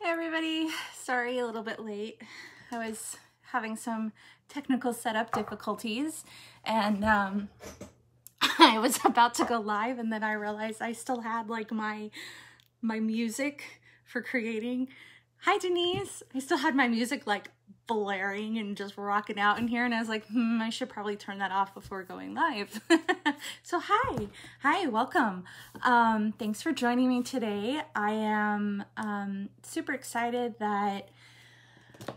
Hey everybody, sorry a little bit late. I was having some technical setup difficulties and I was about to go live and then I realized I still had like my music for creating. Hi Denise! I still had my music like blaring and just rocking out in here and I was like, I should probably turn that off before going live. So hi, welcome. Thanks for joining me today. I am super excited that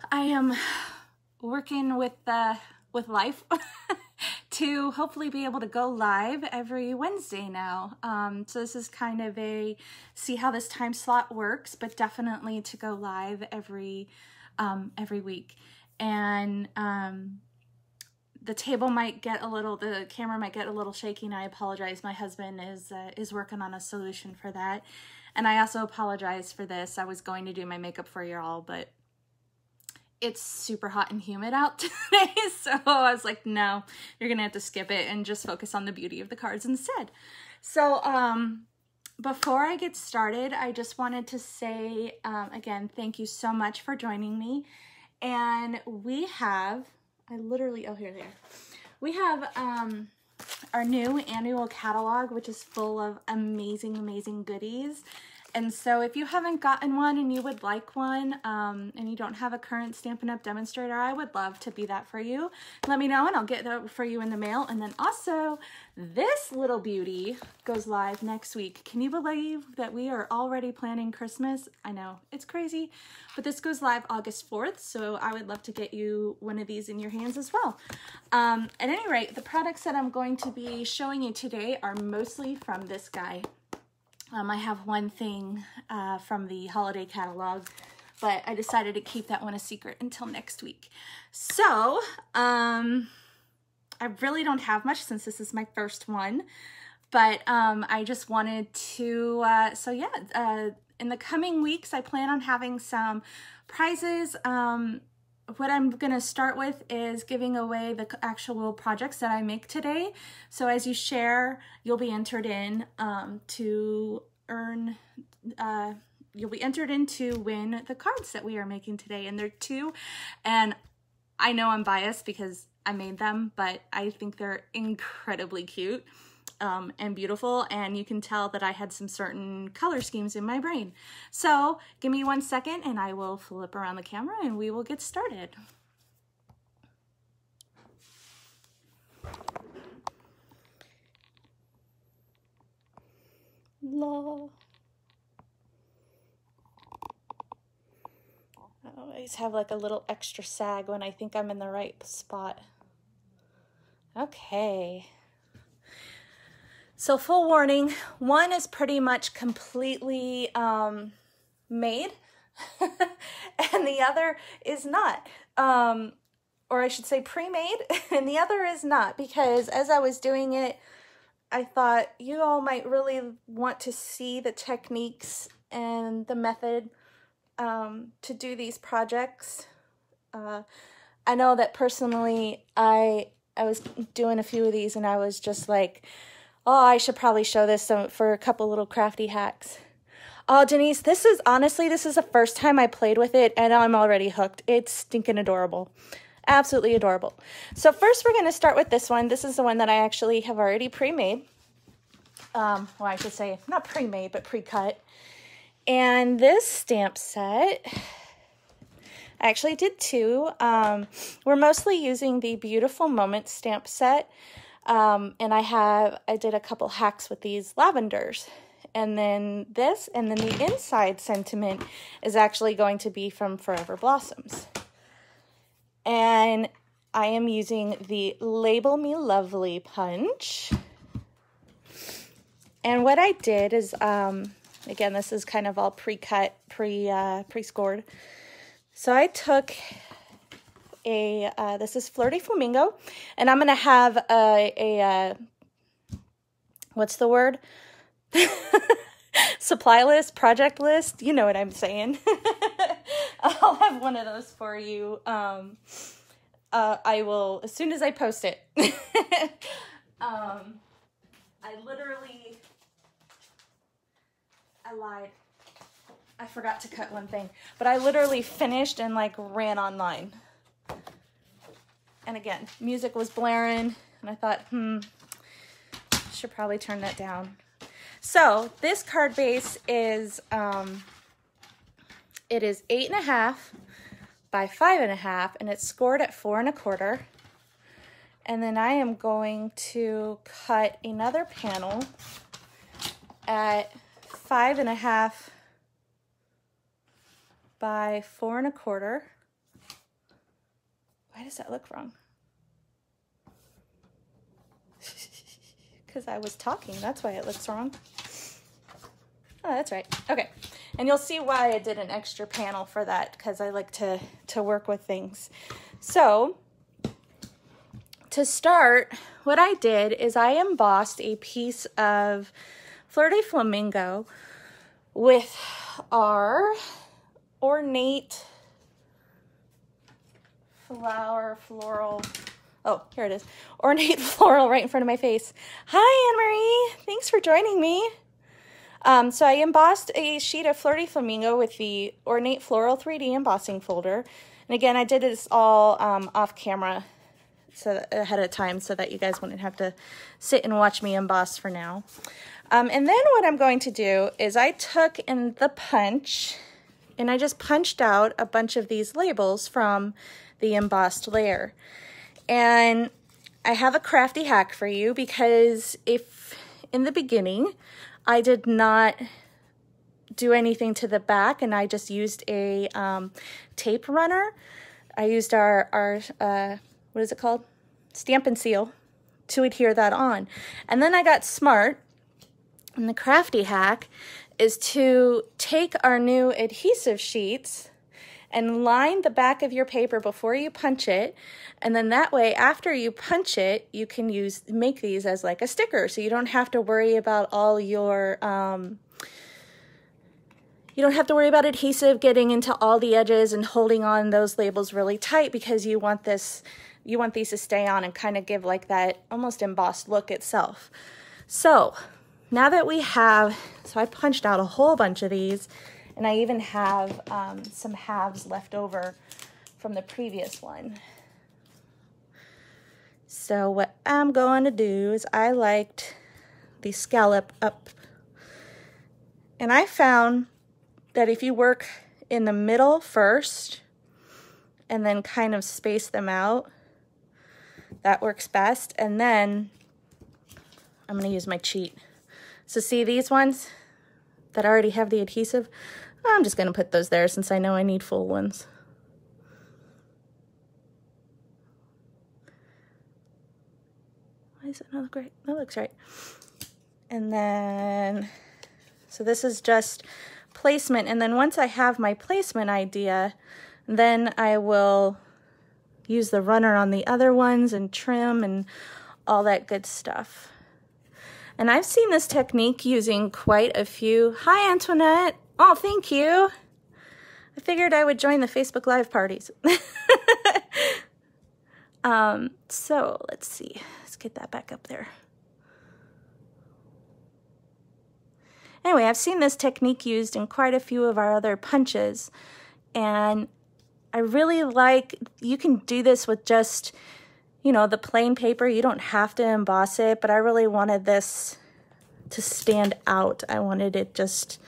I am working with life to hopefully be able to go live every Wednesday now. So this is kind of see how this time slot works, but definitely to go live every week. And the camera might get a little shaky, and I apologize. My husband is working on a solution for that. And I also apologize for this. I was going to do my makeup for you all, but it's super hot and humid out today. So I was like, no, you're gonna have to skip it and just focus on the beauty of the cards instead. So before I get started, I just wanted to say, again, thank you so much for joining me. And we have, we have our new annual catalog, which is full of amazing goodies. And so if you haven't gotten one and you would like one, and you don't have a current Stampin' Up! Demonstrator, I would love to be that for you. Let me know and I'll get that for you in the mail. And then also, this little beauty goes live next week. Can you believe that we are already planning Christmas? I know, it's crazy, but this goes live August 4th, so I would love to get you one of these in your hands as well. At any rate, the products that I'm going to be showing you today are mostly from this guy. I have one thing from the holiday catalog, but I decided to keep that one a secret until next week. So, I really don't have much since this is my first one, but I just wanted to, in the coming weeks, I plan on having some prizes. What I'm going to start with is giving away the actual projects that I make today. So as you share, you'll be entered in to win the cards that we are making today. And they're two, and I know I'm biased because I made them, but I think they're incredibly cute and beautiful, and you can tell that I had some certain color schemes in my brain. So give me 1 second and I will flip around the camera and we will get started. Lol. I always have like a little extra sag when I think I'm in the right spot. Okay. So full warning, one is pretty much completely made and the other is not. Or I should say pre-made, and the other is not, because as I was doing it, I thought you all might really want to see the techniques and the method to do these projects. I know that personally, I was doing a few of these and I was just like, oh, I should probably show this for a couple little crafty hacks. Oh, Denise, this is the first time I played with it and I'm already hooked. It's stinking adorable. Absolutely adorable. So first we're going to start with this one. This is the one that I actually have already pre-made. Well, I should say not pre-made, but pre-cut. And this stamp set, I actually did two. We're mostly using the Beautiful Moments stamp set. And I did a couple hacks with these lavenders. And then this, and then the inside sentiment is actually going to be from Forever Blossoms. And I am using the Label Me Lovely punch. And what I did is, again, this is kind of all pre-cut, pre-scored. So I took this is Flirty Flamingo, and I'm going to have what's the word? Supply list, project list, you know what I'm saying. I'll have one of those for you. I will, as soon as I post it. I lied. I forgot to cut one thing, but I literally finished and like ran online. And again, music was blaring and I thought, should probably turn that down. So this card base is, it is 8.5 by 5.5 and it's scored at 4 1/4. And then I am going to cut another panel at 5.5 by 4 1/4. Why does that look wrong? Because I was talking, that's why it looks wrong. Oh, that's right. Okay, and you'll see why I did an extra panel for that, because I like to work with things. So, to start, what I did is I embossed a piece of Fleur de Flamingo with our ornate floral, oh, here it is, ornate floral right in front of my face. Hi, Anne-Marie, thanks for joining me. So I embossed a sheet of Fleur de Flamingo with the ornate floral 3D embossing folder. And again, I did this all off camera so ahead of time so that you guys wouldn't have to sit and watch me emboss for now. And then what I'm going to do is I took in the punch and I just punched out a bunch of these labels from the embossed layer. And I have a crafty hack for you, because if in the beginning I did not do anything to the back and I just used a tape runner, I used our what is it called? Stamp and Seal to adhere that on. And then I got smart, and the crafty hack is to take our new adhesive sheets and line the back of your paper before you punch it, and then that way after you punch it you can make these as like a sticker, so you don't have to worry about all your you don't have to worry about adhesive getting into all the edges and holding on those labels really tight, because you want these to stay on and kind of give like that almost embossed look itself. So now that we have, so I punched out a whole bunch of these, and I even have some halves left over from the previous one. So what I'm going to do is I liked the scallop up. And I found that if you work in the middle first and then kind of space them out, that works best. And then I'm going to use my cheat. So see these ones that already have the adhesive? I'm just going to put those there since I know I need full ones. Why does it not look right? That looks right. And then, so this is just placement. And then once I have my placement idea, then I will use the runner on the other ones and trim and all that good stuff. And I've seen this technique using quite a few. Hi, Antoinette. Oh, thank you. I figured I would join the Facebook Live parties. So let's see. Let's get that back up there. Anyway, I've seen this technique used in quite a few of our other punches, and I really like, you can do this with just, you know, the plain paper. You don't have to emboss it, but I really wanted this to stand out. I wanted it just,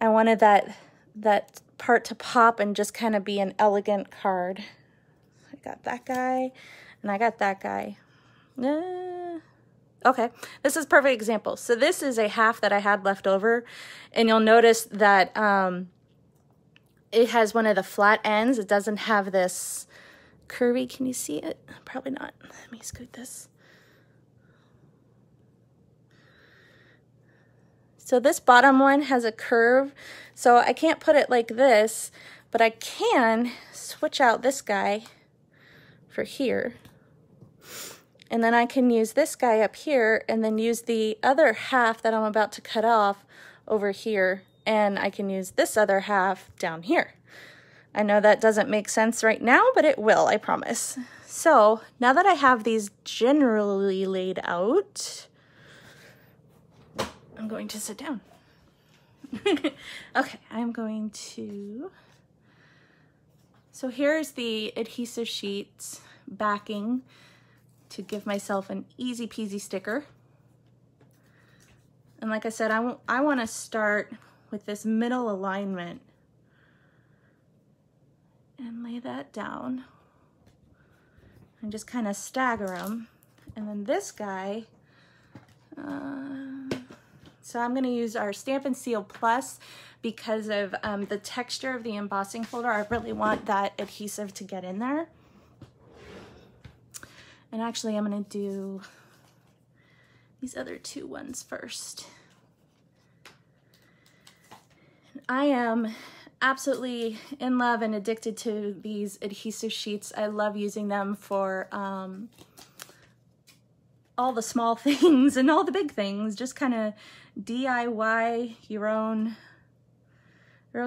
I wanted that part to pop and just kind of be an elegant card. I got that guy, and I got that guy. Okay, this is a perfect example. So this is a half that I had left over, and you'll notice that it has one of the flat ends. It doesn't have this curvy. Can you see it? Probably not. Let me scoot this. So this bottom one has a curve, so I can't put it like this, but I can switch out this guy for here. And then I can use this guy up here and then use the other half that I'm about to cut off over here, and I can use this other half down here. I know that doesn't make sense right now, but it will, I promise. So now that I have these generally laid out, I'm going to sit down. Okay, I'm going to, so here's the adhesive sheets backing to give myself an easy peasy sticker. And like I said, I want to start with this middle alignment and lay that down and just kind of stagger them. And then this guy, so I'm going to use our Stamp and Seal Plus because of the texture of the embossing folder. I really want that adhesive to get in there. And actually I'm going to do these other two ones first. I am absolutely in love and addicted to these adhesive sheets. I love using them for all the small things and all the big things. Just kind of DIY your own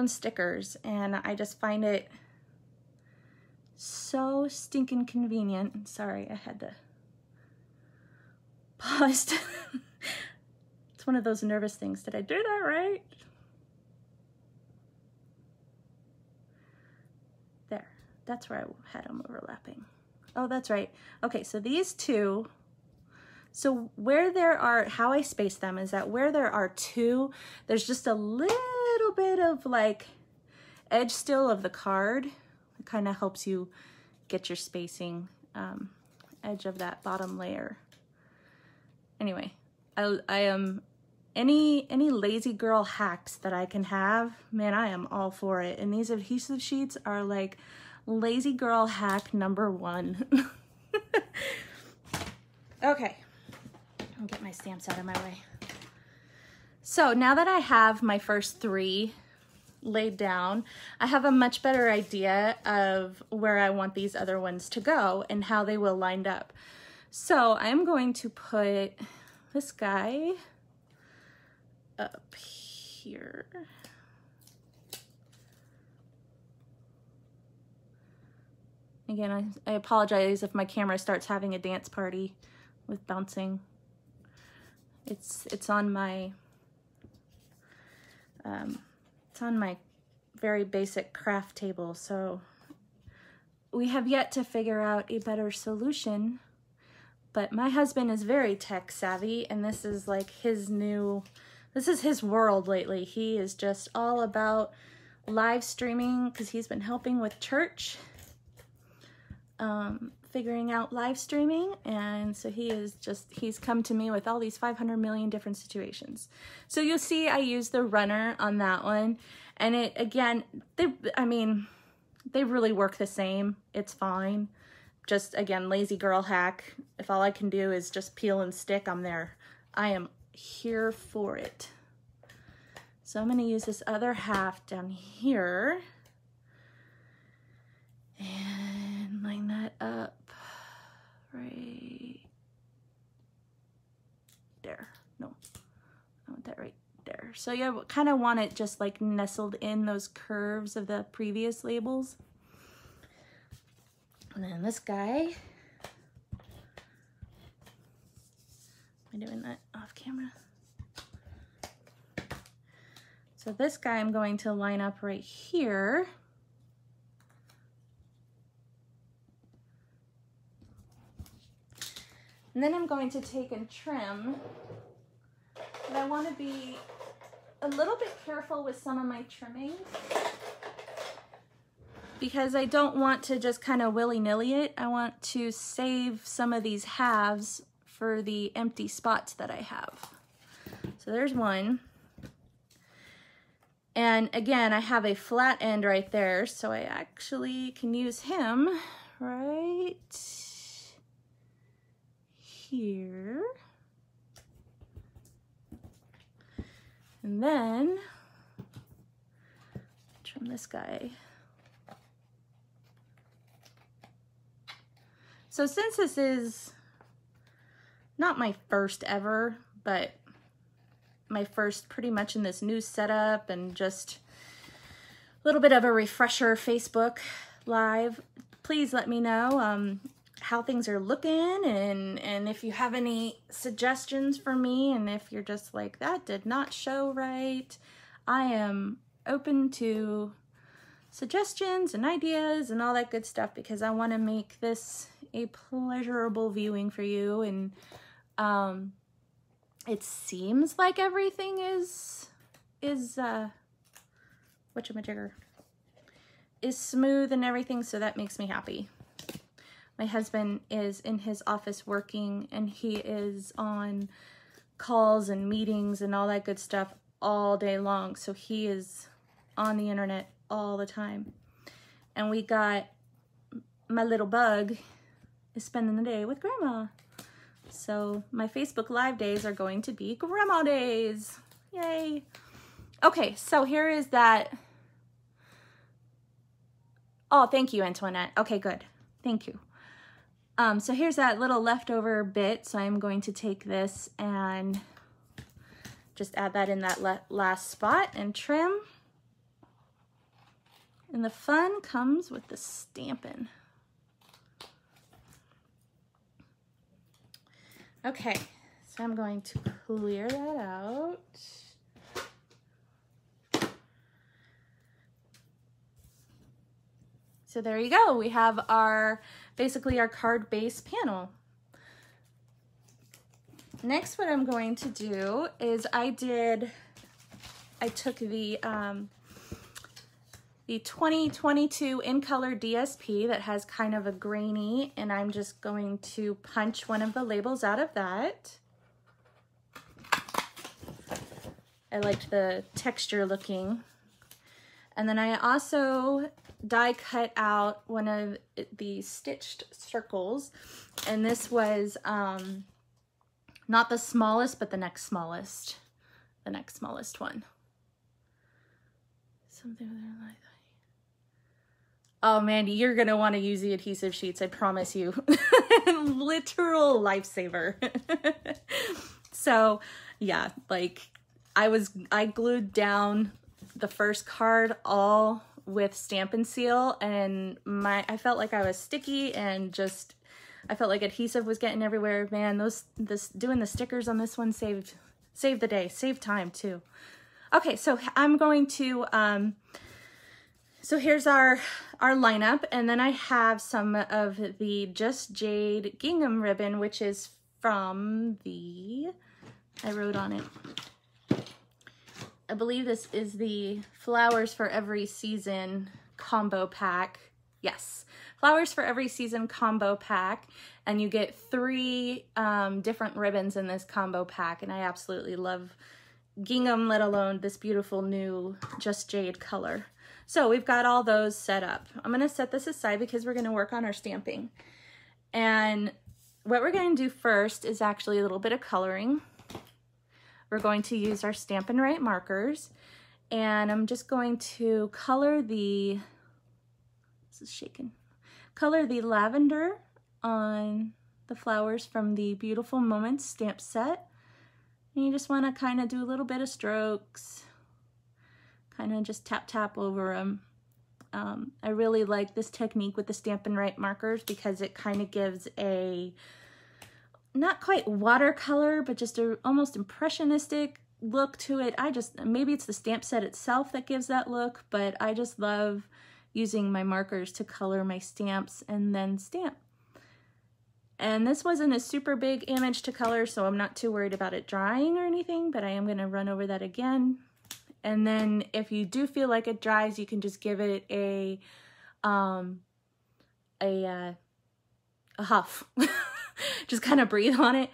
stickers, and I just find it so stinking convenient. Sorry, I had to pause. It's one of those nervous things. Did I do that right? There, that's where I had them overlapping. Oh, that's right. Okay, so these two, so where there are, how I space them is that where there are two, there's just a little bit of like edge still of the card. It kind of helps you get your spacing, edge of that bottom layer. Anyway, I am, any lazy girl hacks that I can have, man, I am all for it. And these adhesive sheets are like lazy girl hack #1. Okay, I'll get my stamps out of my way. So now that I have my first 3 laid down, I have a much better idea of where I want these other ones to go and how they will line up. So I'm going to put this guy up here. Again, I apologize if my camera starts having a dance party with bouncing. It's on my very basic craft table, so we have yet to figure out a better solution. But my husband is very tech savvy, and this is like his new, this is his world lately. He is just all about live streaming because he's been helping with church, figuring out live streaming. And so he's come to me with all these 500 million different situations. So you'll see I use the runner on that one. And it, again, they really work the same. It's fine. Just, again, lazy girl hack. If all I can do is just peel and stick, I'm there. I am here for it. So I'm going to use this other half down here and line that up right there. No, I want that right there. So you kind of want it just like nestled in those curves of the previous labels. And then this guy, am I doing that off camera? So this guy I'm going to line up right here. And then I'm going to take and trim. But I want to be a little bit careful with some of my trimming, because I don't want to just kind of willy-nilly it. I want to save some of these halves for the empty spots that I have. So there's one. And again, I have a flat end right there, so I actually can use him right here. And then trim this guy. So since this is not my first ever, but my first pretty much in this new setup and just a little bit of a refresher Facebook Live, please let me know how things are looking, and if you have any suggestions for me, and if you're just like, that did not show right, I am open to suggestions and ideas and all that good stuff because I want to make this a pleasurable viewing for you. And it seems like everything is whatchamajigger, is smooth and everything, so that makes me happy. My husband is in his office working, and he is on calls and meetings and all that good stuff all day long, so he is on the internet all the time. And we got my little bug is spending the day with Grandma. So my Facebook Live days are going to be Grandma days. Yay. Okay, so here is that. Oh, thank you, Antoinette. Okay, good. Thank you. So here's that little leftover bit. So I'm going to take this and just add that in that last spot and trim. And the fun comes with the stamping. Okay, so I'm going to clear that out. So there you go. We have our, basically our card base panel. Next, what I'm going to do is I took the 2022 in color DSP that has kind of a grainy, and I'm just going to punch one of the labels out of that. I liked the texture looking. And then I also die cut out one of the stitched circles, and this was not the smallest, but the next smallest one. Something like that. Oh, Mandy, you're gonna want to use the adhesive sheets, I promise you. Literal lifesaver. So yeah, like I glued down the first card all with Stampin' Seal, and I felt like I was sticky, and just I felt like adhesive was getting everywhere. Man, doing the stickers on this one saved the day, saved time too. Okay, so I'm going to so here's our lineup, and then I have some of the Just Jade gingham ribbon, which is from I wrote on it, I believe this is the Flowers for Every Season combo pack. Yes, Flowers for Every Season combo pack, and you get 3 different ribbons in this combo pack, and I absolutely love gingham, let alone this beautiful new Just Jade color. So we've got all those set up. I'm going to set this aside because we're going to work on our stamping. And what we're going to do first is actually a little bit of coloring. We're going to use our Stampin' Right markers, and I'm just going to color this is shaking, color the lavender on the flowers from the Beautiful Moments stamp set. And you just want to kind of do a little bit of strokes, kind of just tap over them. I really like this technique with the Stampin' Right markers because it kind of gives a not quite watercolor, but just a almost impressionistic look to it. Maybe it's the stamp set itself that gives that look, but I just love using my markers to color my stamps and then stamp. And this wasn't a super big image to color, so I'm not too worried about it drying or anything, but I am going to run over that again. And then if you do feel like it dries, you can just give it a huff. Just kind of breathe on it.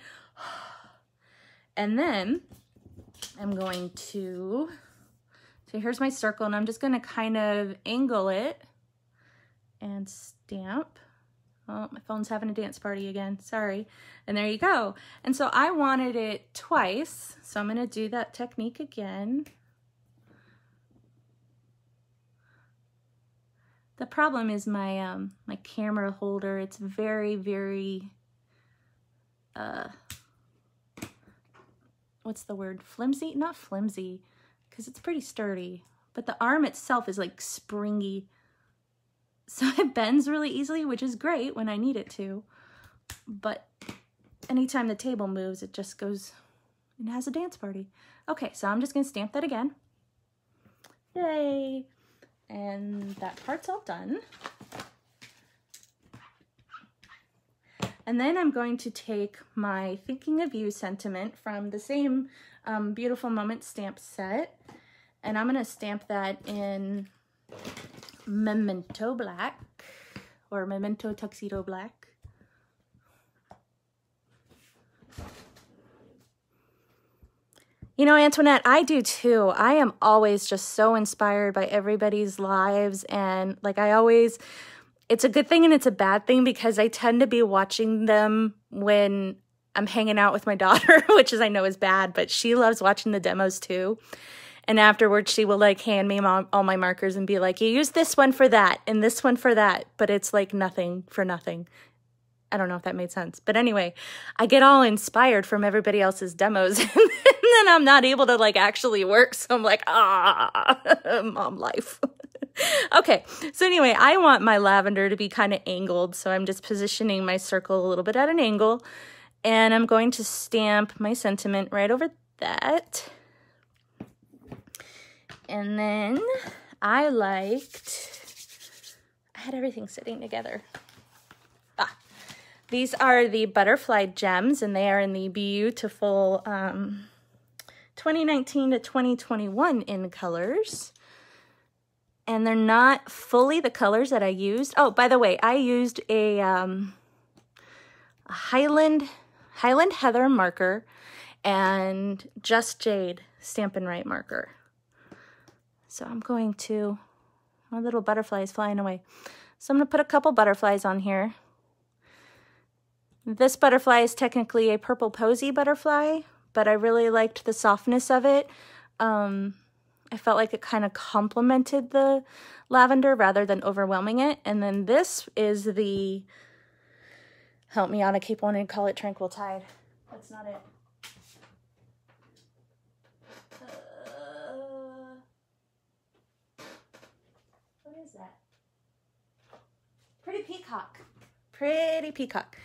And then I'm going to, so here's my circle, and I'm just going to kind of angle it and stamp. Oh, my phone's having a dance party again. Sorry. And there you go. And so I wanted it twice, so I'm going to do that technique again. The problem is my my camera holder. It's very, very what's the word? Flimsy? Not flimsy, because it's pretty sturdy, but the arm itself is like springy. So it bends really easily, which is great when I need it to. But anytime the table moves, it just goes and has a dance party. Okay, so I'm just going to stamp that again. Yay! And that part's all done. And then I'm going to take my Thinking of You sentiment from the same Beautiful Moments stamp set, and I'm going to stamp that in Memento Black, or Memento Tuxedo Black. You know, Antoinette, I do too. I am always just so inspired by everybody's lives, and like it's a good thing and it's a bad thing because I tend to be watching them when I'm hanging out with my daughter, which I know is bad, but she loves watching the demos too. And afterwards, she will like hand me all my markers and be like, you use this one for that and this one for that. But it's like nothing for nothing. I don't know if that made sense. But anyway, I get all inspired from everybody else's demos. And then I'm not able to like actually work. So I'm like, mom life. Okay. So anyway, I want my lavender to be kind of angled. So I'm just positioning my circle a little bit at an angle. And I'm going to stamp my sentiment right over that. And then I had everything sitting together. These are the butterfly gems, and they are in the beautiful 2019 to 2021 in colors. And they're not fully the colors that I used. Oh, by the way, I used a Highland Heather marker and Just Jade Stampin' Right marker. So I'm going to, my little butterfly is flying away. So I'm going to put a couple butterflies on here. This butterfly is technically a purple posy butterfly, but I really liked the softness of it. I felt like it kind of complemented the lavender rather than overwhelming it. And then this is the, help me out, I keep wanting to call it Tranquil Tide. That's not it. What is that? Pretty Peacock. Pretty Peacock.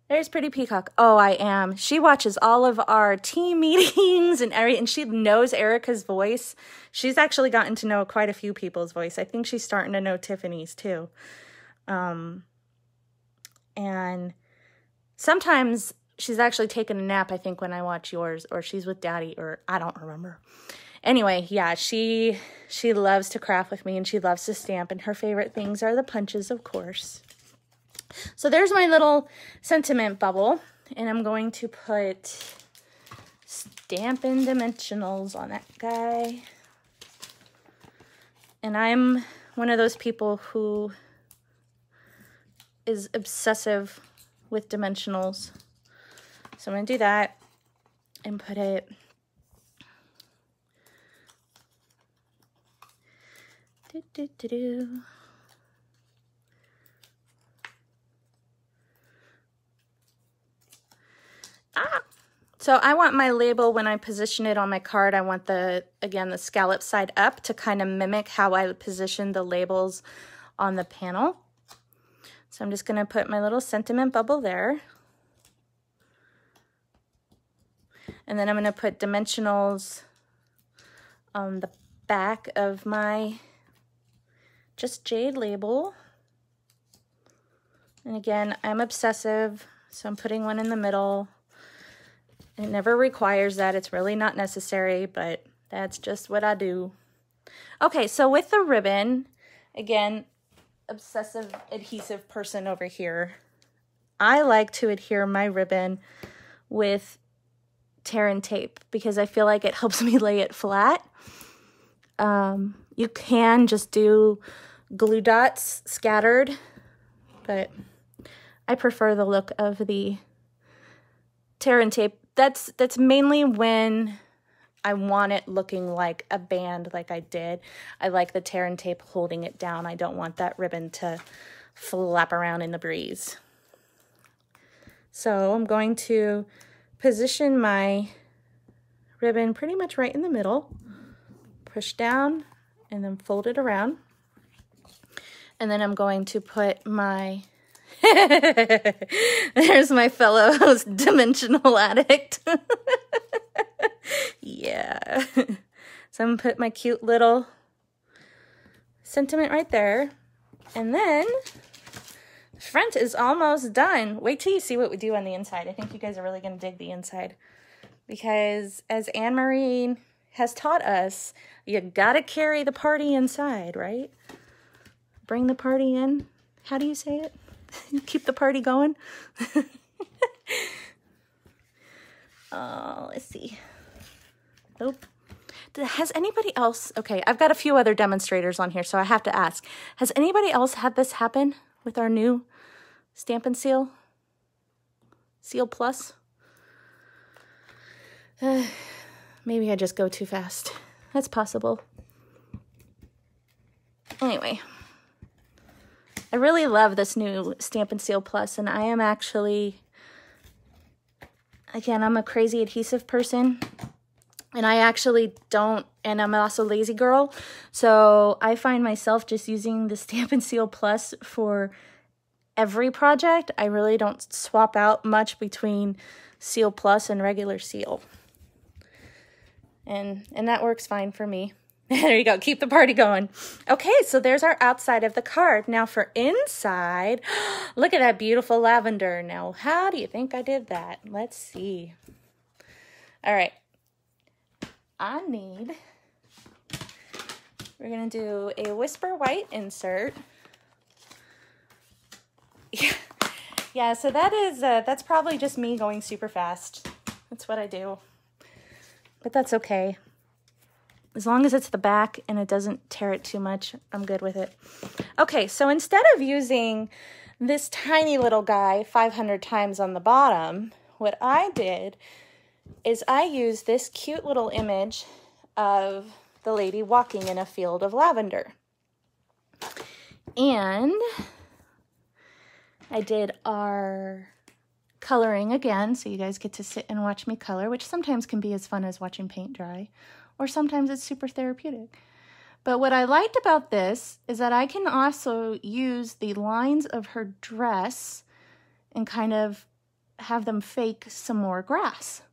There's Pretty Peacock. Oh, I am. She watches all of our team meetings and she knows Erica's voice. She's actually gotten to know quite a few people's voice. I think she's starting to know Tiffany's too. And sometimes she's actually taken a nap, I think, when I watch yours, or she's with Daddy, or I don't remember. Anyway, yeah, she loves to craft with me and she loves to stamp, and her favorite things are the punches, of course. So there's my little sentiment bubble, and I'm going to put Stampin' Dimensionals on that guy. And I'm one of those people who is obsessive with dimensionals. So I'm going to do that and put it So I want my label, when I position it on my card, I want the scallop side up to kind of mimic how I position the labels on the panel. So I'm just going to put my little sentiment bubble there. And then I'm going to put dimensionals on the back of my Just Jade label. And again, I'm obsessive, so I'm putting one in the middle. It never requires that. It's really not necessary, but that's just what I do. Okay, so with the ribbon, again, obsessive adhesive person over here. I like to adhere my ribbon with tear and tape because I feel like it helps me lay it flat. You can just do glue dots scattered, but I prefer the look of the tear and tape. That's mainly when I want it looking like a band like I did. I like the tear and tape holding it down. I don't want that ribbon to flap around in the breeze. So I'm going to position my ribbon pretty much right in the middle, push down, and then fold it around. And then I'm going to put my there's my fellow dimensional addict. Yeah. So I'm gonna put my cute little sentiment right there. And then the front is almost done. Wait till you see what we do on the inside. I think you guys are really gonna dig the inside. Because as Anne-Marie has taught us, you gotta carry the party inside, right? Bring the party in. How do you say it? Keep the party going. Oh, let's see. Nope. Has anybody else, okay, I've got a few other demonstrators on here, so I have to ask. Has anybody else had this happen with our new Stamp and Seal? Seal Plus? Maybe I just go too fast. That's possible. Anyway, I really love this new Stamp and Seal Plus, and I am actually, again, I'm a crazy adhesive person, and I actually don't, and I'm also a lazy girl, so I find myself just using the Stamp and Seal Plus for every project. I really don't swap out much between Seal Plus and regular Seal. And that works fine for me. There you go. Keep the party going. Okay, so there's our outside of the card. Now for inside, look at that beautiful lavender. Now, how do you think I did that? Let's see. All right. We're going to do a Whisper White insert. Yeah, so that's probably just me going super fast. That's what I do. But that's okay. As long as it's the back and it doesn't tear it too much, I'm good with it. Okay, so instead of using this tiny little guy 500 times on the bottom, what I did is I used this cute little image of the lady walking in a field of lavender. And I did our coloring again, so you guys get to sit and watch me color, which sometimes can be as fun as watching paint dry, or sometimes it's super therapeutic. But what I liked about this is that I can also use the lines of her dress and kind of have them fake some more grass.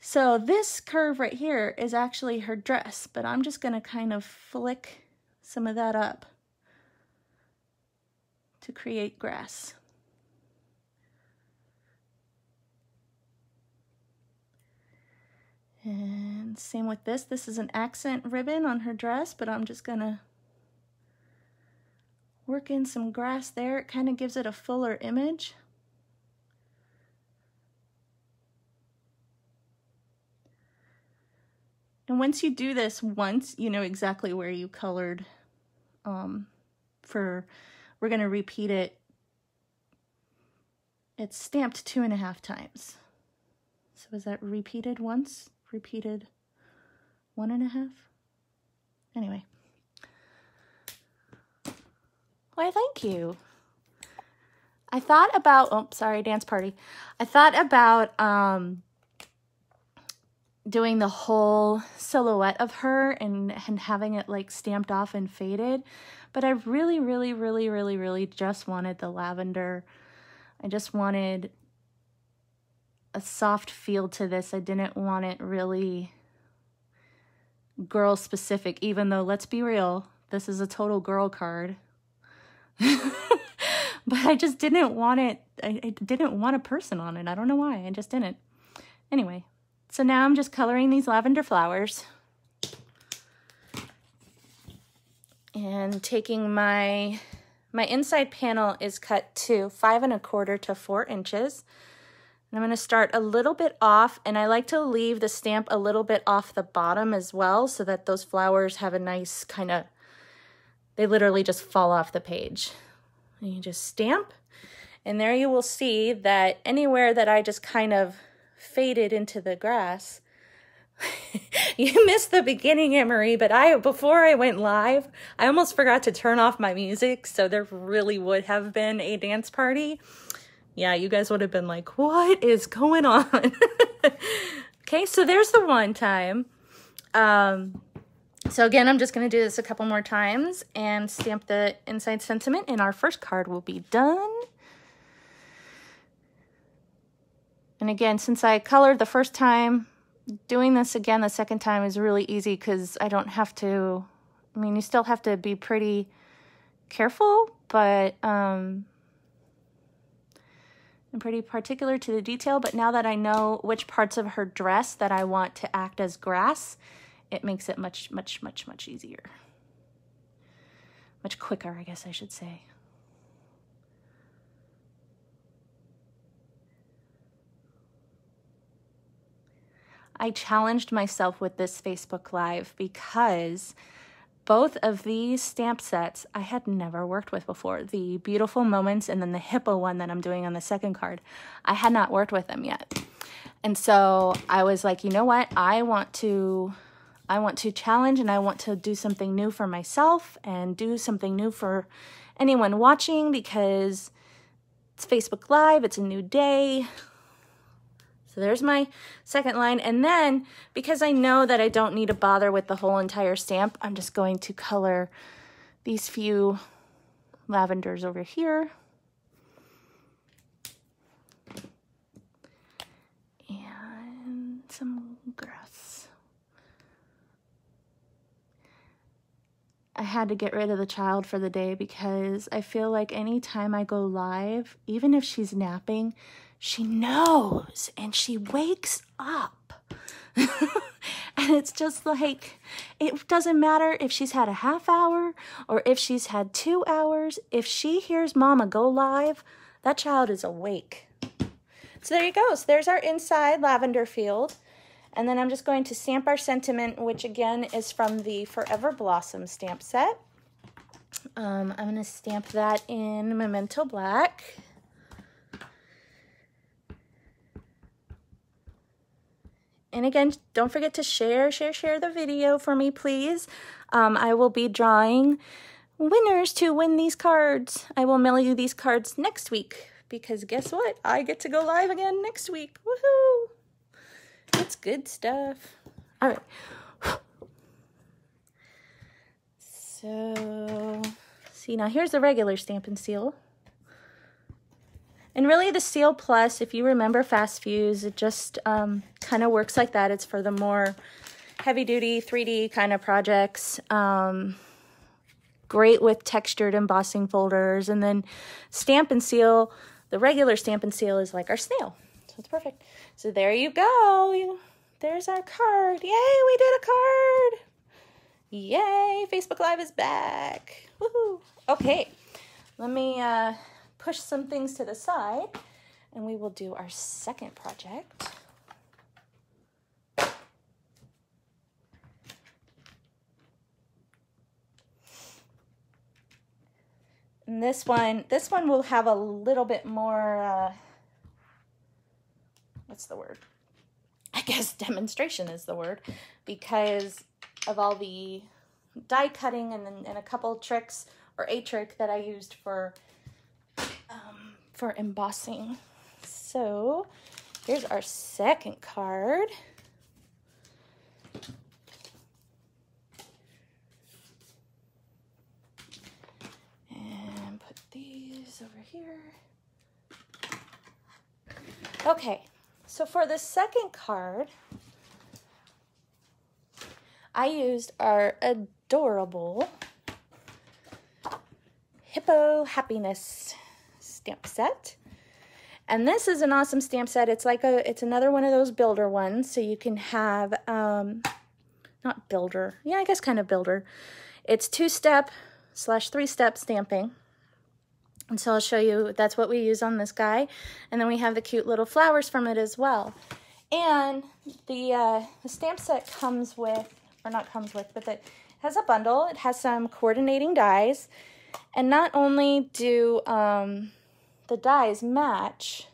So this curve right here is actually her dress, but I'm just going to kind of flick some of that up to create grass. And same with this. This is an accent ribbon on her dress, but I'm just gonna work in some grass there. It kind of gives it a fuller image. And once you do this once, you know exactly where you colored. We're gonna repeat it. It's stamped 2.5 times. So is that repeated once? Repeated 1.5? Anyway. Why, thank you. I thought about, oh, sorry, dance party. I thought about doing the whole silhouette of her and having it like stamped off and faded. But I really just wanted the lavender. I just wanted a soft feel to this. I didn't want it really girl specific, even though, let's be real, this is a total girl card. But I just didn't want it. I didn't want a person on it. I don't know why. I just didn't. Anyway, so now I'm just coloring these lavender flowers. And taking my inside panel is cut to 5 1/4 to 4 inches. And I'm going to start a little bit off, and I like to leave the stamp a little bit off the bottom as well, so that those flowers have a nice kind of, they literally just fall off the page. And you just stamp, and there you will see that anywhere that I just kind of faded into the grass, you missed the beginning, Anne-Marie, but before I went live, I almost forgot to turn off my music, so there really would have been a dance party. Yeah, you guys would have been like, what is going on? Okay, so there's the one time. So again, I'm just going to do this a couple more times and stamp the inside sentiment, and our first card will be done. And again, since I colored the first time, doing this again the second time is really easy because I don't have to, I mean, you still have to be pretty careful, but I'm pretty particular to the detail. But now that I know which parts of her dress that I want to act as grass, it makes it much easier. Much quicker, I guess I should say. I challenged myself with this Facebook Live because both of these stamp sets I had never worked with before. The Beautiful Moments and then the Hippo one that I'm doing on the second card. I had not worked with them yet. And so I was like, you know what? I want to challenge, and I want to do something new for myself and do something new for anyone watching, because it's Facebook Live, it's a new day. So there's my second line. And then, because I know that I don't need to bother with the whole entire stamp, I'm just going to color these few lavenders over here. And some grass. I had to get rid of the child for the day because I feel like anytime I go live, even if she's napping, she knows and she wakes up. And it's just like, it doesn't matter if she's had a half hour or if she's had 2 hours. If she hears Mama go live, that child is awake. So there you go. So there's our inside lavender field. And then I'm just going to stamp our sentiment, which again is from the Forever Blossom stamp set. I'm going to stamp that in Memento Black. And again, don't forget to share the video for me, please. I will be drawing winners to win these cards. I will mail you these cards next week because guess what? I get to go live again next week. Woohoo! It's good stuff. All right. So, see, now here's the regular Stampin' Seal. And really the Seal Plus, if you remember Fast Fuse, it just kind of works like that. It's for the more heavy-duty 3D kind of projects. Great with textured embossing folders. And then Stampin' Seal, the regular Stampin' Seal is like our snail. So it's perfect. So there you go. There's our card. Yay, we did a card. Yay, Facebook Live is back. Woohoo. Okay, let me push some things to the side and we will do our second project. And this one will have a little bit more, what's the word? I guess demonstration is the word, because of all the die cutting and a couple tricks, or a trick that I used for embossing. So here's our second card. And put these over here. Okay, so for the second card, I used our adorable Hippo Happiness stamp set. And this is an awesome stamp set. It's like it's another one of those builder ones. So you can have, not builder, yeah, I guess kind of builder. It's 2-step / 3-step stamping. And so I'll show you, that's what we use on this guy. And then we have the cute little flowers from it as well. And the stamp set comes with, or not comes with, but it has a bundle. It has some coordinating dies. And not only do the dies match,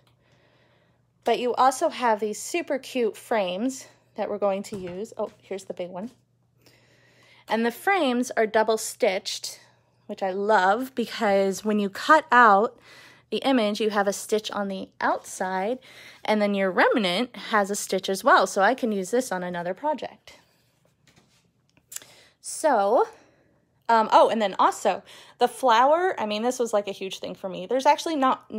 but you also have these super cute frames that we're going to use. Oh, here's the big one. And the frames are double stitched, which I love because when you cut out the image, you have a stitch on the outside, and then your remnant has a stitch as well. So I can use this on another project. So, oh, and then also the flower, I mean, this was like a huge thing for me. There's actually not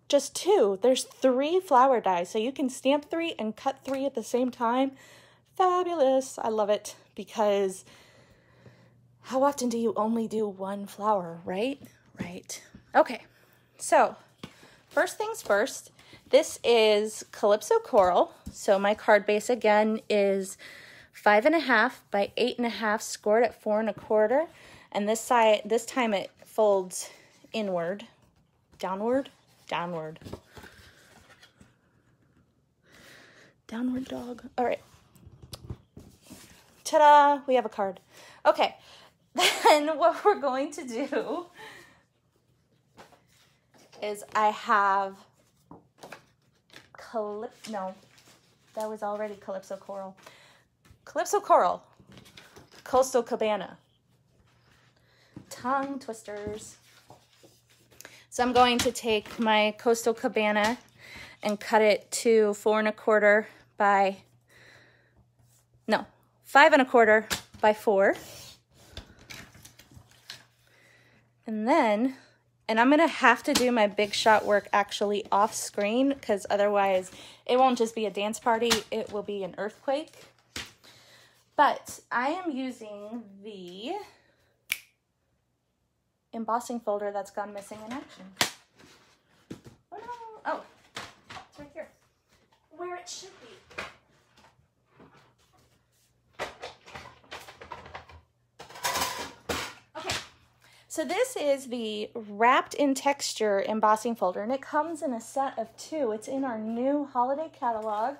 just 2, there's 3 flower dies. So you can stamp 3 and cut 3 at the same time. fabulous. I love it because how often do you only do one flower, right? Right. Okay, so first things first, this is Calypso Coral. So my card base again is 5.5 by 8.5, scored at 4 1/4. And this time it folds inward, downward, downward. Downward dog. All right. Ta-da! We have a card. Okay. Then what we're going to do is I have no, that was already Calypso Coral. Calypso Coral, Coastal Cabana. Tongue twisters. So I'm going to take my Coastal Cabana and cut it to 4 1/4 by, no, 5 1/4 by 4. And I'm going to have to do my big shot work actually off screen because otherwise it won't just be a dance party, it will be an earthquake. But I am using the embossing folder that's gone missing in action. Oh no, oh, it's right here, where it should be. So this is the Wrapped in Texture embossing folder, and it comes in a set of 2. It's in our new holiday catalog,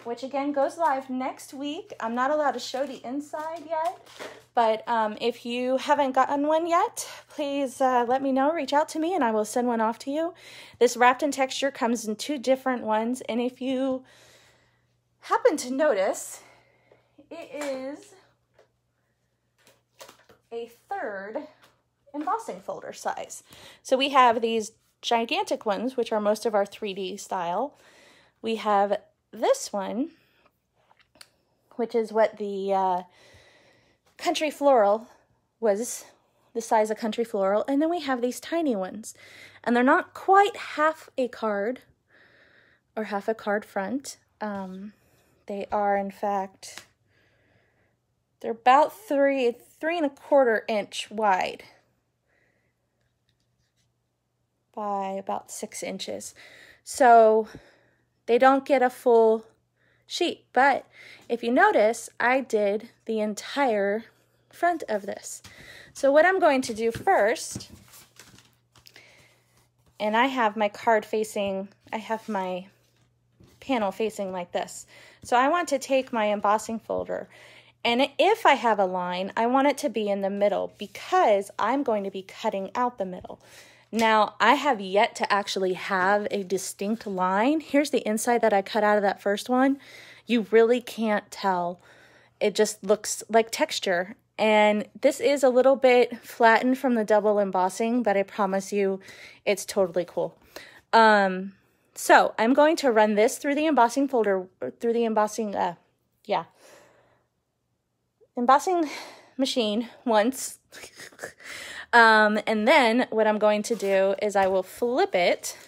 which again goes live next week. I'm not allowed to show the inside yet, but if you haven't gotten one yet, please let me know, reach out to me, and I will send one off to you. This Wrapped in Texture comes in 2 different ones, and if you happen to notice, it is a 3rd embossing folder size. So we have these gigantic ones, which are most of our 3D style. We have this one, which is what the Country Floral was, the size of Country Floral. And then we have these tiny ones. And they're not quite half a card or half a card front. They are, in fact, they're about 3 1/4 inch wide by about 6 inches. So they don't get a full sheet, but if you notice, I did the entire front of this. So what I'm going to do first, and I have my card facing, I have my panel facing like this. So I want to take my embossing folder, and if I have a line, I want it to be in the middle because I'm going to be cutting out the middle. Now, I have yet to actually have a distinct line. Here's the inside that I cut out of that first one. You really can't tell. It just looks like texture. And this is a little bit flattened from the double embossing, but I promise you it's totally cool. So I'm going to run this through the embossing folder, through the embossing machine once. And then what I'm going to do is I will flip it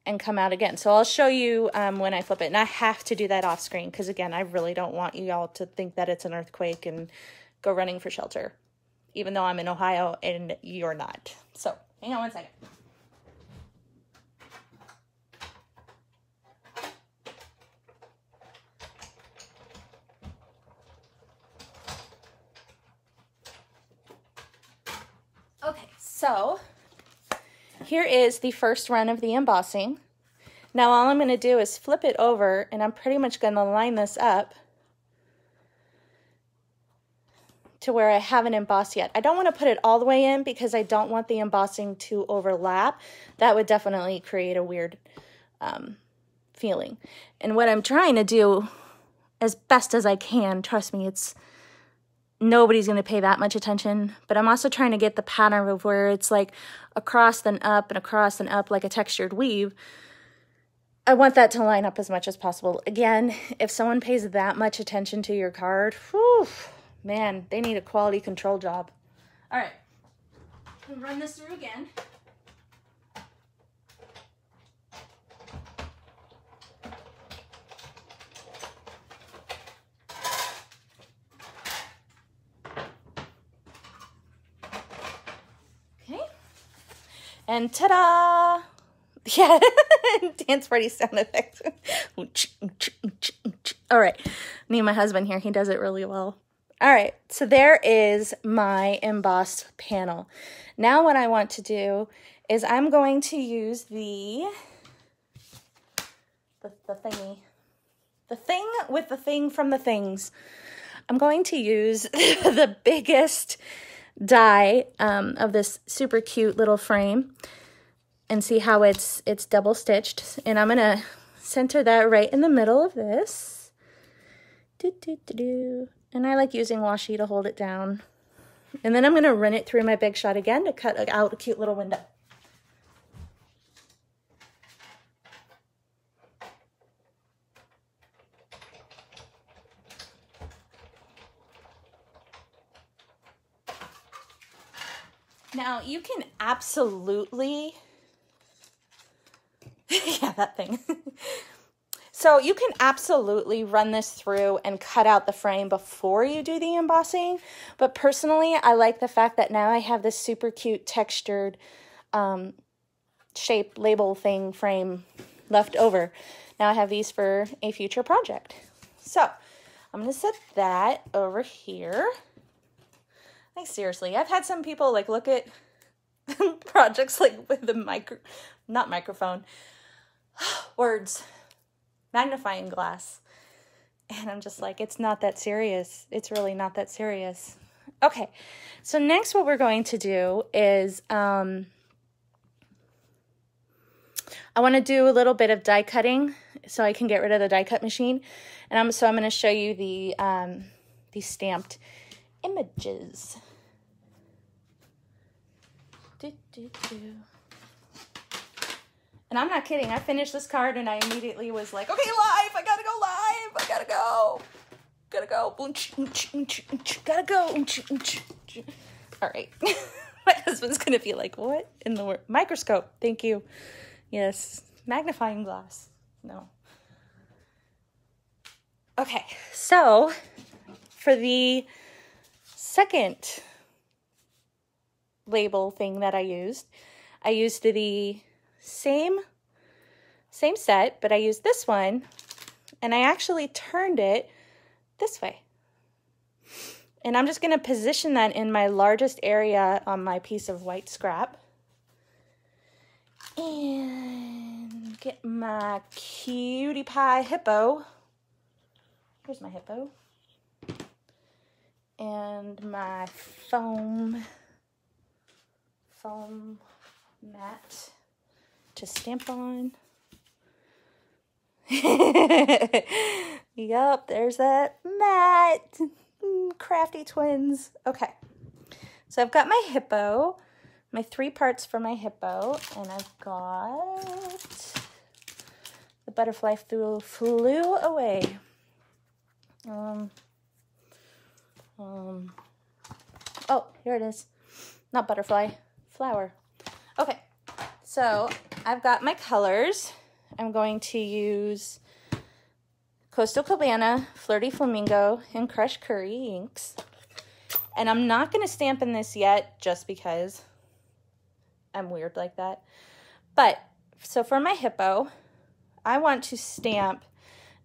and come out again. So I'll show you when I flip it. And I have to do that off screen because, again, I really don't want you all to think that it's an earthquake and go running for shelter, even though I'm in Ohio and you're not. So hang on one second. Okay, so here is the first run of the embossing. Now all I'm going to do is flip it over, and I'm pretty much going to line this up to where I haven't embossed yet. I don't want to put it all the way in because I don't want the embossing to overlap. That would definitely create a weird feeling. And what I'm trying to do as best as I can, trust me, nobody's going to pay that much attention, but I'm also trying to get the pattern of where it's like across then up and across and up like a textured weave. I want that to line up as much as possible. Again, if someone pays that much attention to your card, whew, man, they need a quality control job. All right, I'll run this through again. And ta-da! Yeah, dance party sound effects. All right, me and my husband here, he does it really well. All right, so there is my embossed panel. Now what I want to do is I'm going to use the thingy. The thing with the thing from the things. I'm going to use the biggest die of this super cute little frame and see how it's double stitched. And I'm gonna center that right in the middle of this. And I like using washi to hold it down. And then I'm gonna run it through my Big Shot again to cut out a cute little window. Now, you can absolutely, yeah, that thing. So you can absolutely run this through and cut out the frame before you do the embossing. But personally, I like the fact that now I have this super cute textured shape label thing frame left over. Now I have these for a future project. So I'm going to set that over here. Like, seriously, I've had some people, like, look at projects, like, with the magnifying glass. And I'm just like, it's not that serious. It's really not that serious. Okay, so next what we're going to do is, I want to do a little bit of die cutting so I can get rid of the die cut machine. And I'm going to show you the stamped images. And I'm not kidding. I finished this card and I immediately was like, okay, live. I gotta go live. I gotta go. Gotta go. Gotta go. All right. My husband's gonna be like, what in the world? Microscope. Thank you. Yes. Magnifying glass. No. Okay. So for the second label thing that I used the same set, but I used this one and I actually turned it this way. And I'm just going to position that in my largest area on my piece of white scrap. And get my cutie pie hippo. Here's my hippo. And my foam mat to stamp on. Yup, there's that mat. Crafty twins. Okay, so I've got my hippo, my 3 parts for my hippo, and I've got the butterfly flew away. Oh, here it is. Not butterfly, flower. Okay, so I've got my colors. I'm going to use Coastal Cabana, Flirty Flamingo, and Crushed Curry inks. And I'm not going to stamp in this yet just because I'm weird like that. But, so for my hippo, I want to stamp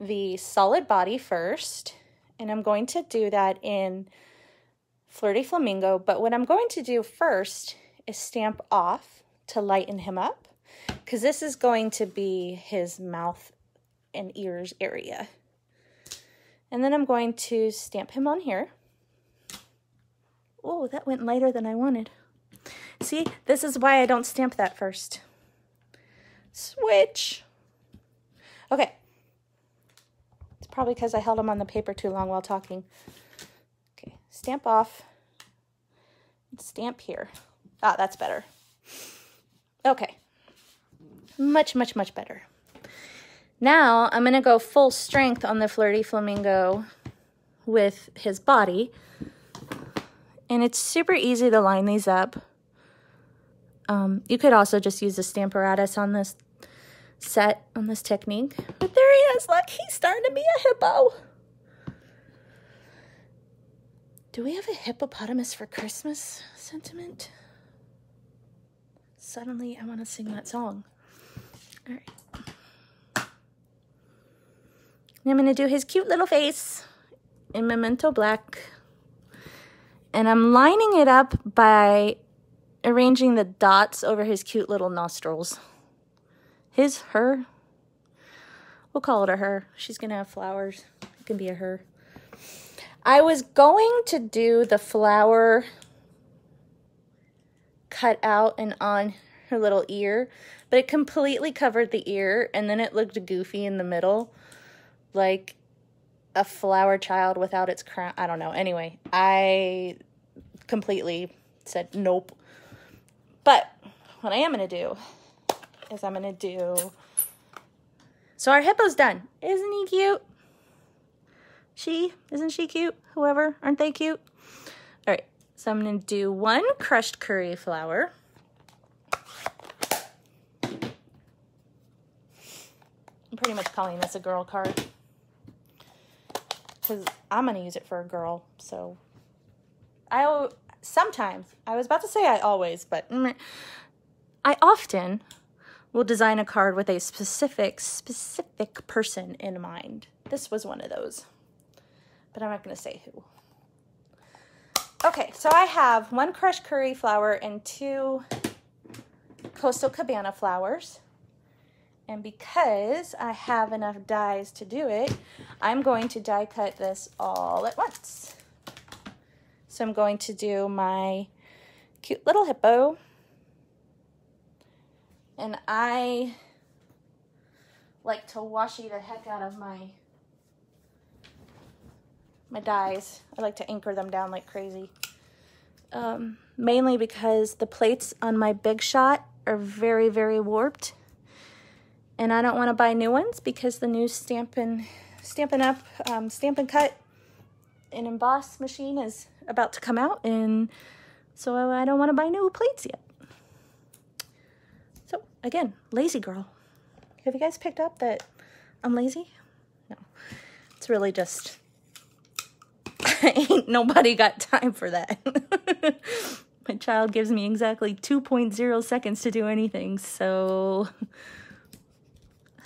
the solid body first. And I'm going to do that in Flirty Flamingo. But what I'm going to do first is stamp off to lighten him up, because this is going to be his mouth and ears area. And then I'm going to stamp him on here. Oh, that went lighter than I wanted. See, this is why I don't stamp that first. Switch. Okay. It's probably because I held him on the paper too long while talking. Okay, stamp off. Stamp here. Ah, that's better. Okay. Much, much, much better. Now, I'm going to go full strength on the Flirty Flamingo with his body. And it's super easy to line these up. You could also just use a Stamparatus on this set, on this technique. But there he is. Look, he's starting to be a hippo. Do we have a hippopotamus for Christmas sentiment? suddenly I want to sing that song. All right. I'm going to do his cute little face in Memento Black. And I'm lining it up by arranging the dots over his cute little nostrils. Her. We'll call it a her. She's going to have flowers. It can be a her. I was going to do the flower cut out and on her little ear, but it completely covered the ear, and then it looked goofy in the middle, like a flower child without its crown. I don't know. Anyway, I completely said nope. But what I am going to do is I'm going to do... So our hippo's done. Isn't he cute? Isn't she cute? Whoever, aren't they cute? All right, so I'm going to do 1 crushed curry flower. I'm pretty much calling this a girl card, because I'm going to use it for a girl. So sometimes, I was about to say I always, but I often will design a card with a specific person in mind. This was one of those, but I'm not going to say who. Okay, so I have 1 crushed curry flower and 2 Coastal Cabana flowers. And because I have enough dies to do it, I'm going to die cut this all at once. So I'm going to do my cute little hippo. And I like to washi the heck out of my dies. I like to anchor them down like crazy. Mainly because the plates on my Big Shot are very, very warped. And I don't want to buy new ones because the new Stampin' Up! Stampin' Cut and Emboss machine is about to come out. And so I don't want to buy new plates yet. So, again, lazy girl. Have you guys picked up that I'm lazy? No. It's really just... ain't nobody got time for that. My child gives me exactly 2.0 seconds to do anything, so...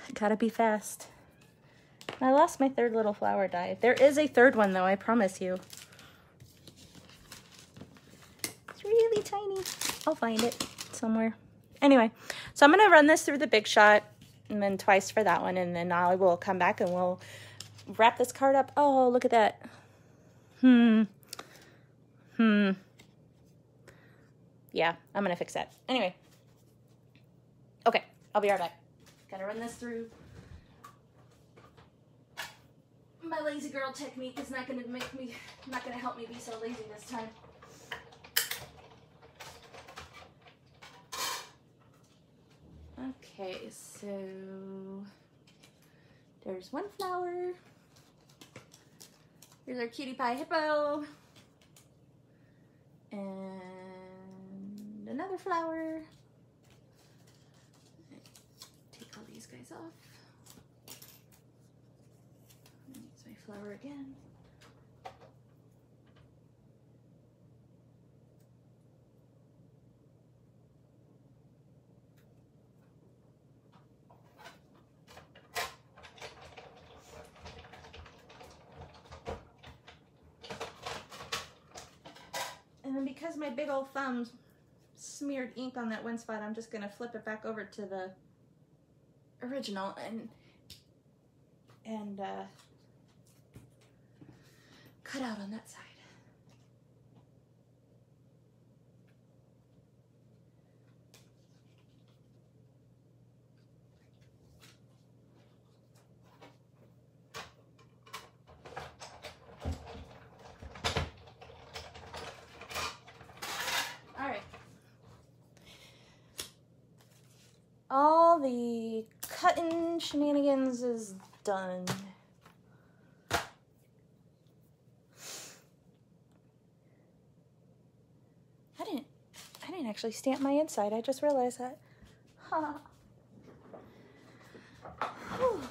I gotta be fast. I lost my 3rd little flower die. There is a 3rd one, though, I promise you. It's really tiny. I'll find it somewhere. Anyway, so I'm going to run this through the Big Shot and then twice for that one, and then I will come back and we'll wrap this card up. Oh, look at that. Yeah, I'm going to fix that. Anyway. Okay, I'll be right back. Gotta run this through. My lazy girl technique is not going to help me be so lazy this time. Okay, so there's 1 flower. Here's our cutie pie hippo. And another flower. Take all these guys off. Here's my flower again. And then because my big old thumb smeared ink on that one spot, I'm just going to flip it back over to the original and cut out on that side. All the cutting shenanigans is done. I didn't actually stamp my inside. I just realized that. Huh.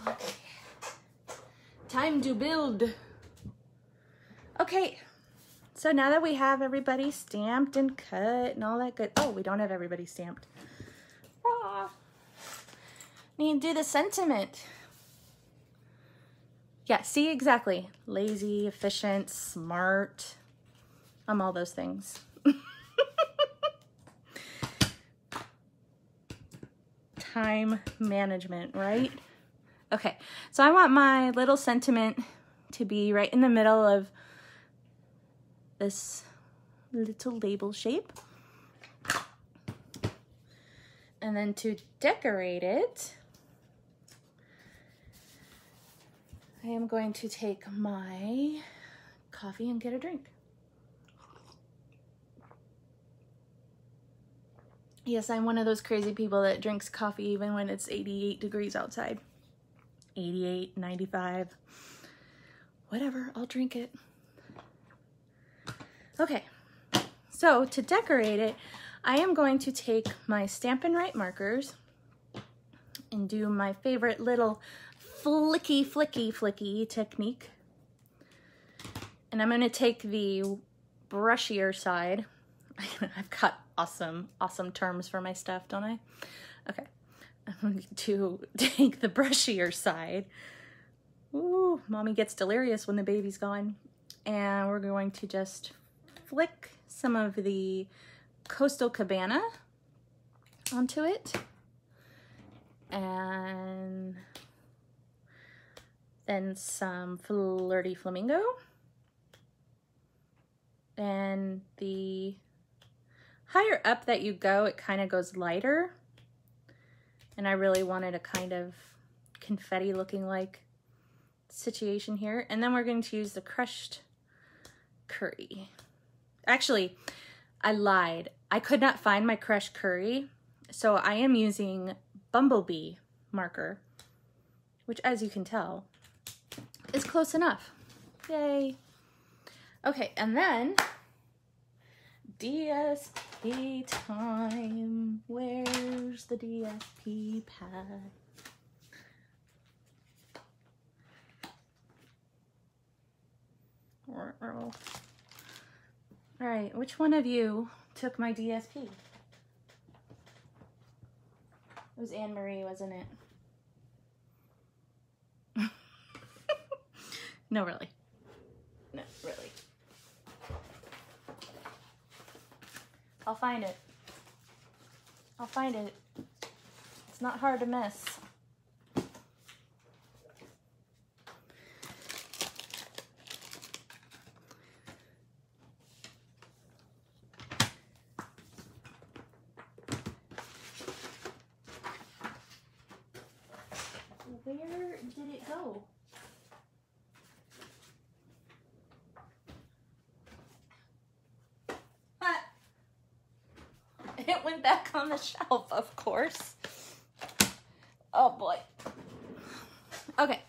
Okay. Time to build. Okay. So now that we have everybody stamped and cut and all that good. Oh, we don't have everybody stamped. Ah. Need to do the sentiment. Yeah, see, exactly. Lazy, efficient, smart. I'm all those things. Time management, right? Okay, so I want my little sentiment to be right in the middle of this little label shape. And then to decorate it, I am going to take my coffee and get a drink. Yes, I'm one of those crazy people that drinks coffee even when it's 88 degrees outside. 88, 95, whatever, I'll drink it. Okay, so to decorate it, I am going to take my Stampin' Write markers and do my favorite little flicky, flicky, flicky technique. And I'm going to take the brushier side. I've got awesome terms for my stuff, don't I? Okay, I'm going to take the brushier side. Ooh, mommy gets delirious when the baby's gone. And we're going to just flick some of the Coastal Cabana onto it. And then some Flirty Flamingo. And the higher up that you go, it kind of goes lighter. And I really wanted a kind of confetti looking like situation here. And then we're going to use the crushed curry. Actually, I lied. I could not find my crushed curry, so I am using Bumblebee marker, which, as you can tell, is close enough. Yay. Okay, and then DSP time. Where's the DSP pad? All right, which one of you took my DSP? It was Anne-Marie, wasn't it? No, really. No, really. I'll find it. I'll find it. It's not hard to miss. Where did it go? It went back on the shelf, of course. Oh boy. Okay.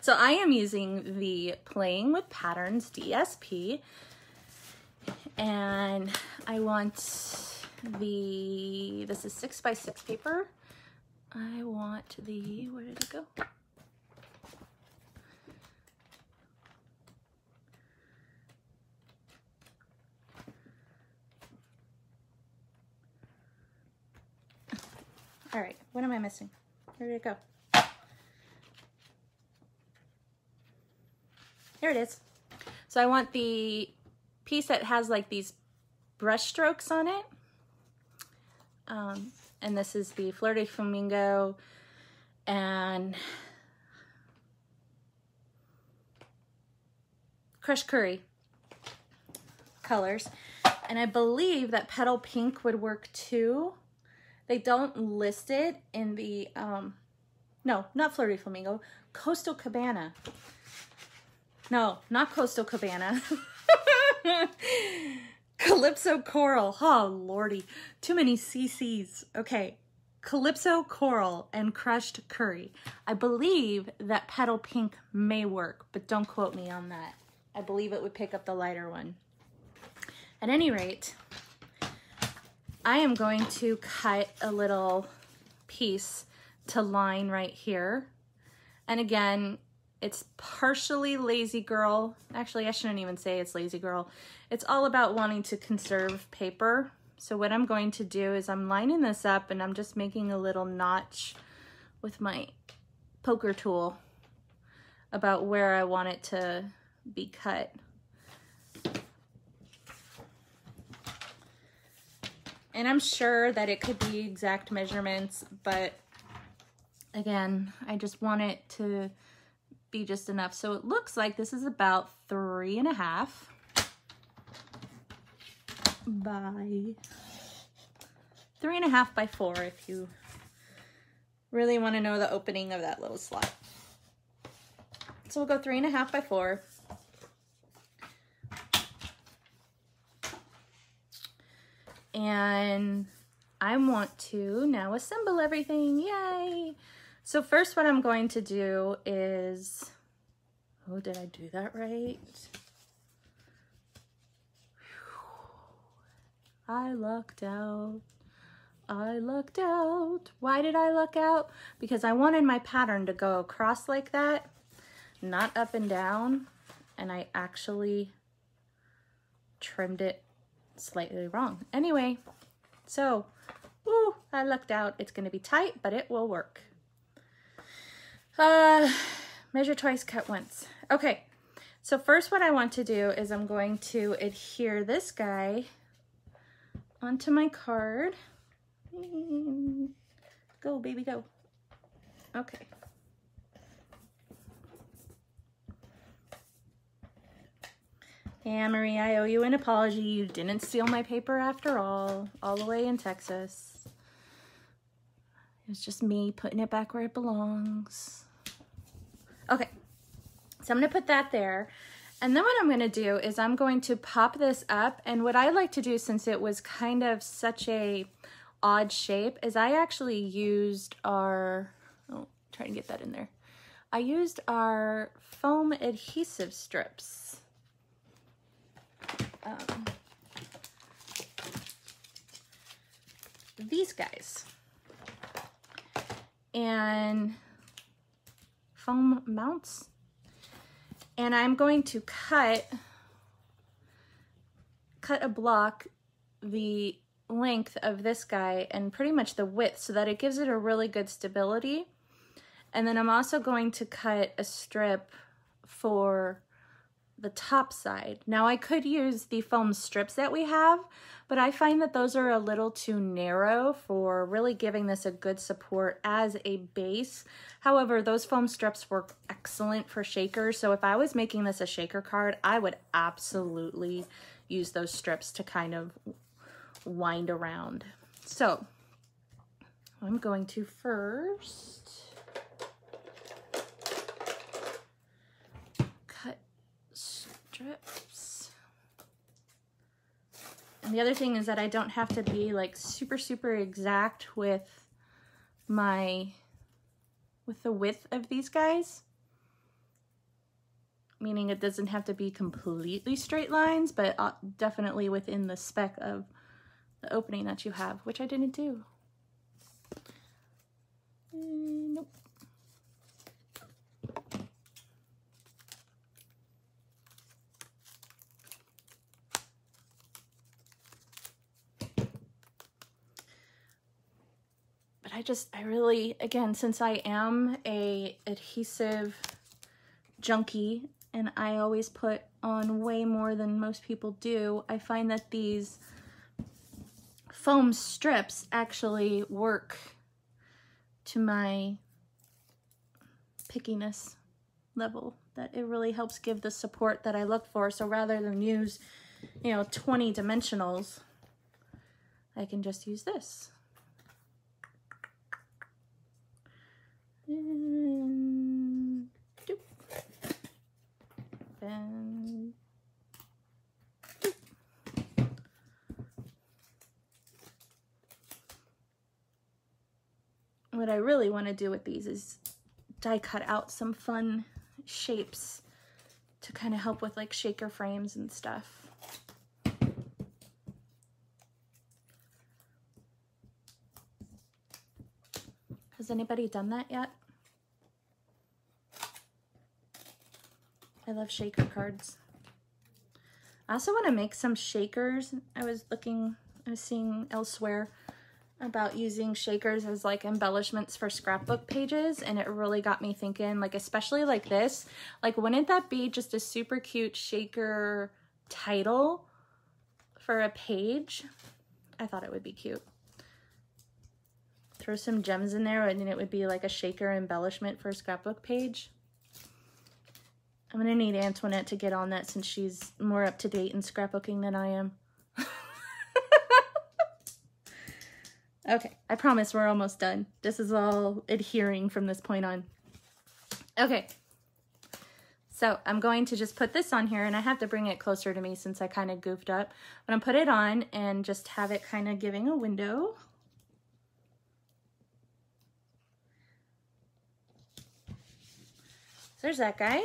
So I am using the Playing with Patterns DSP, and I want this is 6x6 paper. I want the, where did it go? All right, what am I missing? Where did it go? Here it is. So I want the piece that has like these brush strokes on it. And this is the Flirty Flamingo and Crushed Curry colors. And I believe that Petal Pink would work too. They don't list it in the, no, not Flirty Flamingo, Coastal Cabana. No, not Coastal Cabana. Calypso Coral. Oh, lordy. Too many CCs. Okay. Calypso Coral and Crushed Curry. I believe that Petal Pink may work, but don't quote me on that. I believe it would pick up the lighter one. At any rate, I am going to cut a little piece to line right here. And again, it's partially lazy girl. Actually, I shouldn't even say it's lazy girl. It's all about wanting to conserve paper So what I'm going to do is I'm lining this up and I'm just making a little notch with my poker tool about where I want it to be cut. And I'm sure that it could be exact measurements, but again, I just want it to be just enough. So it looks like this is about 3.5 by 3.5 by 4 if you really want to know the opening of that little slot. So we'll go 3.5 by 4. And I want to now assemble everything. Yay! So first what I'm going to do is, oh, did I do that right? I lucked out. I lucked out. Why did I luck out? Because I wanted my pattern to go across like that, not up and down, and I actually trimmed it slightly wrong. Anyway, so, woo, I lucked out. It's going to be tight, but it will work. Measure twice, cut once. Okay, so first what I want to do is I'm going to adhere this guy onto my card. Go, baby, go. Okay. And Marie, I owe you an apology. You didn't steal my paper after all the way in Texas. It was just me putting it back where it belongs. Okay, so I'm gonna put that there. And then what I'm gonna do is I'm going to pop this up. And what I like to do, since it was kind of such a odd shape, is I actually used our, oh, try to get that in there. I used our foam adhesive strips. These guys, and foam mounts, and I'm going to cut a block the length of this guy and pretty much the width so that it gives it a really good stability. And then I'm also going to cut a strip for the top side. Now I could use the foam strips that we have, but I find that those are a little too narrow for really giving this a good support as a base. However, those foam strips work excellent for shakers. So if I was making this a shaker card, I would absolutely use those strips to kind of wind around. So I'm going to first strips. And the other thing is that I don't have to be like super exact with the width of these guys, meaning it doesn't have to be completely straight lines, but definitely within the spec of the opening that you have, which I didn't do. Nope. I really, again, since I am a adhesive junkie and I always put on way more than most people do, I find that these foam strips actually work to my pickiness level, that it really helps give the support that I look for. So rather than use, 20 dimensionals, I can just use this. And doop. And doop. What I really want to do with these is die cut out some fun shapes to kind of help with like shaker frames and stuff. Has anybody done that yet? I love shaker cards. I also want to make some shakers. I was looking I was seeing elsewhere about using shakers as like embellishments for scrapbook pages, and it really got me thinking, like, especially like this, like, wouldn't that be just a super cute shaker title for a page? I thought it would be cute. Throw some gems in there and it would be like a shaker embellishment for a scrapbook page. I'm gonna need Antoinette to get on that since she's more up to date in scrapbooking than I am. Okay, I promise we're almost done. This is all adhering from this point on. Okay, so I'm going to just put this on here, and I have to bring it closer to me since I kind of goofed up. But I'm put it on and just have it kind of giving a window. So there's that guy.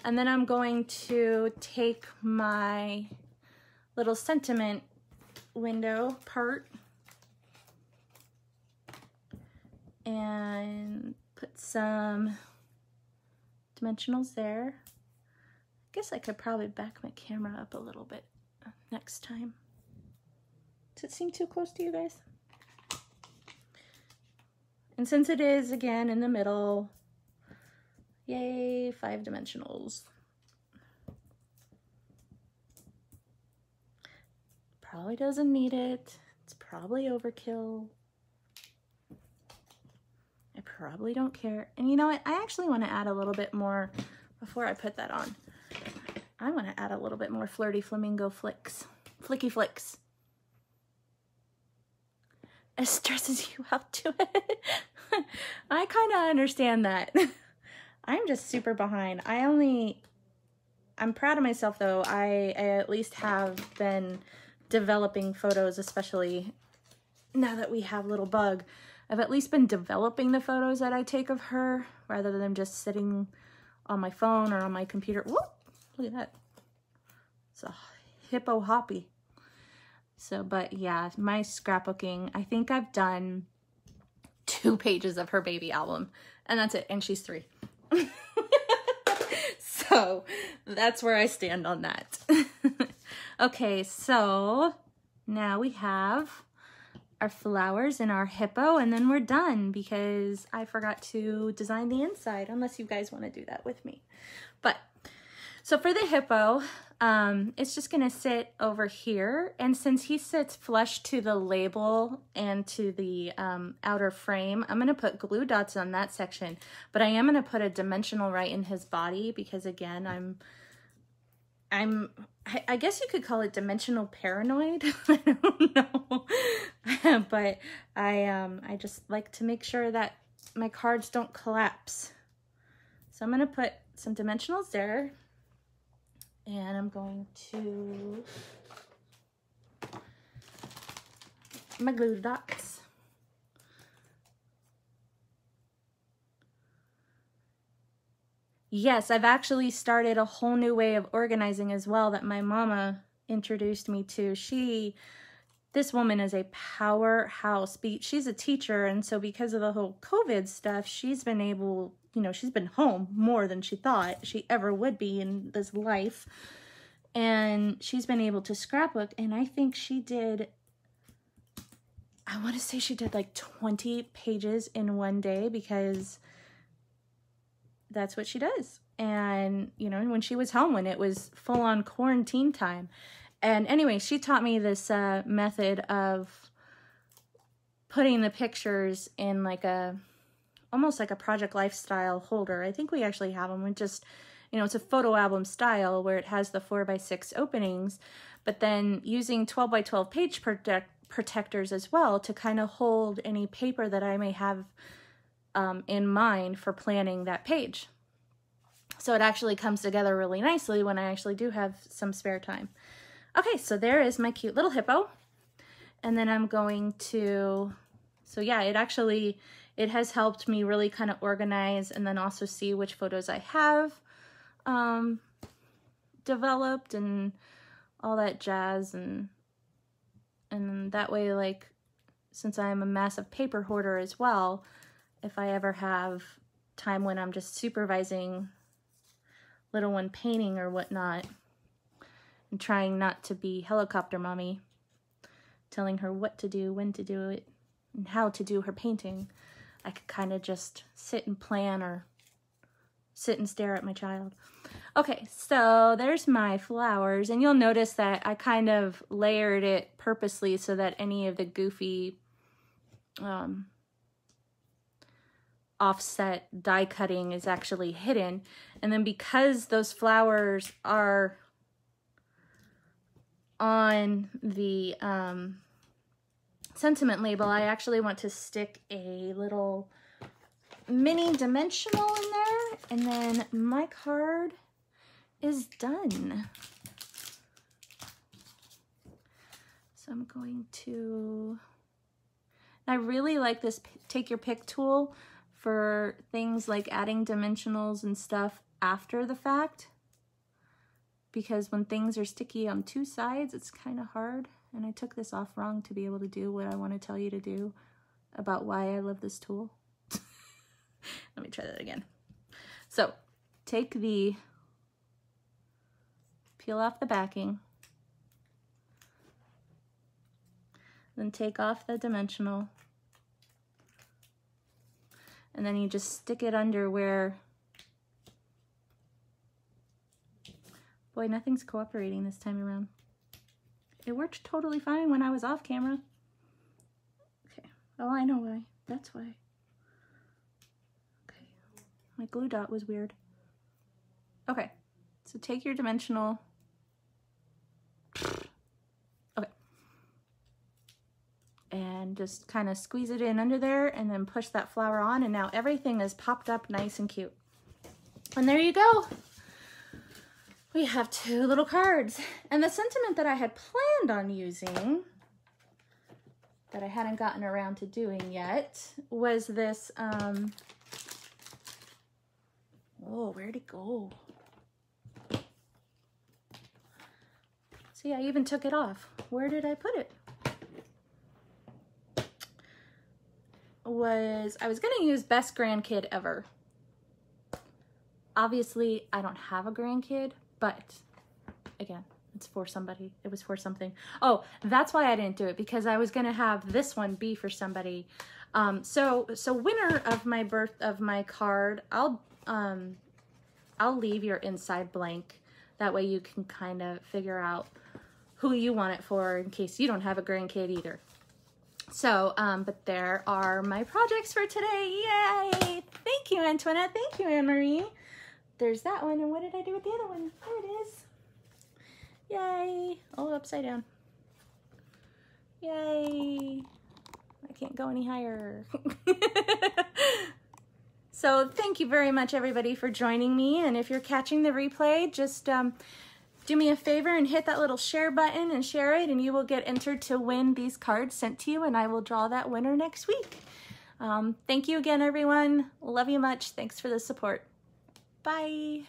And then I'm going to take my little sentiment window part and put some dimensionals there. I guess I could probably back my camera up a little bit next time. Does it seem too close to you guys? And since it is, again, in the middle, yay, 5 dimensionals. Probably doesn't need it. It's probably overkill. I probably don't care. And you know what? I actually want to add a little bit more before I put that on. I want to add a little bit more flirty flamingo flicks. Flicky flicks. It stresses you out to it. I kind of understand that. I'm just super behind. I'm proud of myself though. I at least have been developing photos, especially now that we have little Bug. I've at least been developing the photos that I take of her rather than just sitting on my phone or on my computer. Whoop, look at that. It's a hippo hoppy. So, but yeah, my scrapbooking, I think I've done 2 pages of her baby album and that's it. And she's 3. So that's where I stand on that. Okay, so now we have our flowers and our hippo, and then we're done because I forgot to design the inside, unless you guys want to do that with me. But so for the hippo, it's just gonna sit over here, and since he sits flush to the label and to the outer frame, I'm gonna put glue dots on that section, but I am gonna put a dimensional right in his body because, again, I guess you could call it dimensional paranoid. I don't know. But I just like to make sure that my cards don't collapse. So I'm going to put some dimensionals there. And I'm going to my glue dots. Yes, I've actually started a whole new way of organizing as well that my mama introduced me to. This woman is a powerhouse. She's a teacher, and so because of the whole COVID stuff, she's been able, she's been home more than she thought she ever would be in this life. And she's been able to scrapbook, and I think I want to say she did like 20 pages in one day because that's what she does. And, when she was home, when it was full on quarantine time. And anyway, she taught me this method of putting the pictures in like almost like a Project Lifestyle holder. I think we actually have them. We just, it's a photo album style where it has the 4x6 openings, but then using 12x12 page protectors as well to kind of hold any paper that I may have in mind for planning that page. So it actually comes together really nicely when I actually do have some spare time. Okay, so there is my cute little hippo. And then I'm going to, so yeah, it has helped me really kind of organize and then also see which photos I have developed and all that jazz. And that way, like, since I'm a massive paper hoarder as well, if I ever have time when I'm just supervising little one painting or whatnot and trying not to be helicopter mommy, telling her what to do, when to do it, and how to do her painting. I could kind of just sit and plan or sit and stare at my child. Okay, so there's my flowers, and you'll notice that I kind of layered it purposely so that any of the goofy offset die cutting is actually hidden. And then because those flowers are on the sentiment label, I actually want to stick a little mini dimensional in there, and then my card is done. So I'm going to, I really like this take your pick tool for things like adding dimensionals and stuff after the fact, because when things are sticky on two sides, it's kind of hard. And I took this off wrong to be able to do what I want to tell you to do about why I love this tool. Let me try that again. So take the, peel off the backing, then take off the dimensional, and then you just stick it under where, boy, nothing's cooperating this time around. It worked totally fine when I was off camera. Okay, oh, I know why, that's why. Okay, my glue dot was weird. Okay, so take your dimensional. Okay. And just kind of squeeze it in under there and then push that flower on, and now everything is popped up nice and cute. And there you go. We have two little cards. And the sentiment that I had planned on using, that I hadn't gotten around to doing yet, was this, oh, where'd it go? See, I even took it off. Where did I put it? I was gonna use best grandkid ever. Obviously, I don't have a grandkid, but again, it's for somebody. It was for something. Oh, that's why I didn't do it, because I was gonna have this one be for somebody. So winner of my card, I'll leave your inside blank. That way you can kind of figure out who you want it for in case you don't have a grandkid either. So, but there are my projects for today. Yay! Thank you, Antoinette. Thank you, Anne-Marie. There's that one. And what did I do with the other one? There it is. Yay. Oh, upside down. Yay. I can't go any higher. So thank you very much, everybody, for joining me. And if you're catching the replay, just do me a favor and hit that little share button and share it, and you will get entered to win these cards sent to you, and I will draw that winner next week. Thank you again, everyone. Love you much. Thanks for the support. Bye.